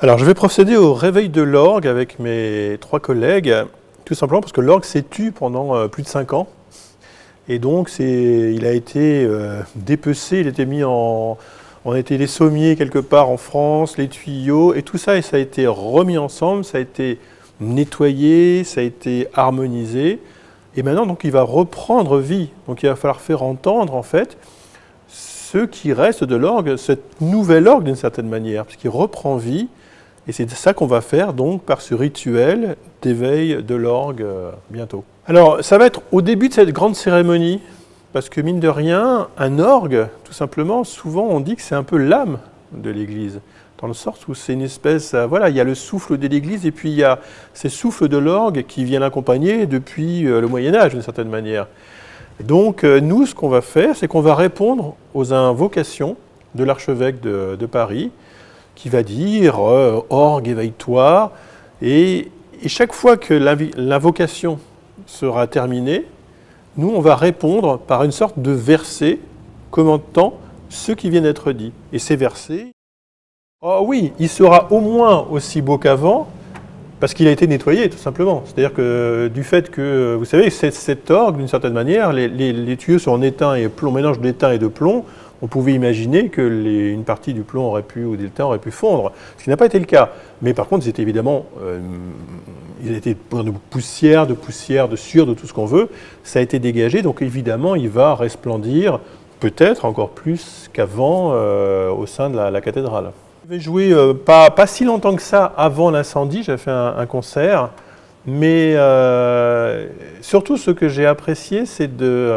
Alors, je vais procéder au réveil de l'orgue avec mes 3 collègues, tout simplement parce que l'orgue s'est tu pendant plus de 5 ans. Et donc, il a été dépecé, il a été mis en... On a été les sommiers quelque part en France, les tuyaux, et tout ça, et ça a été remis ensemble, ça a été nettoyé, ça a été harmonisé. Et maintenant, donc, il va reprendre vie. Donc, il va falloir faire entendre, en fait, ce qui reste de l'orgue, cette nouvelle orgue d'une certaine manière, parce qu'il reprend vie. Et c'est ça qu'on va faire donc par ce rituel d'éveil de l'orgue bientôt. Alors ça va être au début de cette grande cérémonie, parce que mine de rien, un orgue, tout simplement, souvent on dit que c'est un peu l'âme de l'Église, dans le sens où c'est une espèce, voilà, il y a le souffle de l'Église et puis il y a ces souffles de l'orgue qui viennent l'accompagner depuis le Moyen-Âge d'une certaine manière. Donc nous, ce qu'on va faire, c'est qu'on va répondre aux invocations de l'archevêque de Paris, qui va dire « Orgue, éveille-toi ». Et chaque fois que l'invocation sera terminée, nous, on va répondre par une sorte de verset commentant ce qui vient d'être dit. Et ces versets, oh oui, il sera au moins aussi beau qu'avant, parce qu'il a été nettoyé, tout simplement. C'est-à-dire que du fait que, vous savez, cet orgue, d'une certaine manière, les tuyaux sont en étain et plomb, mélange d'étain et de plomb. On pouvait imaginer que une partie du plomb ou de l'étain aurait pu fondre, ce qui n'a pas été le cas. Mais par contre, c'était évidemment, il a été de poussière, de sueur, de tout ce qu'on veut. Ça a été dégagé, donc évidemment, il va resplendir, peut-être encore plus qu'avant, au sein de la cathédrale. Je vais jouer pas si longtemps que ça avant l'incendie, j'ai fait un concert. Mais surtout, ce que j'ai apprécié, c'est de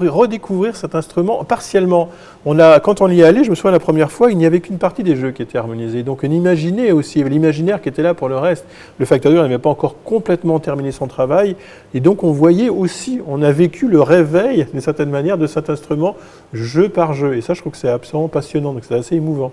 redécouvrir cet instrument partiellement. Quand on y est allé, je me souviens la première fois, il n'y avait qu'une partie des jeux qui était harmonisée. Donc on imaginait aussi, il y avait l'imaginaire qui était là pour le reste. Le facteur n'avait pas encore complètement terminé son travail. Et donc on voyait aussi, on a vécu le réveil, d'une certaine manière, de cet instrument, jeu par jeu. Et ça, je trouve que c'est absolument passionnant, donc c'est assez émouvant.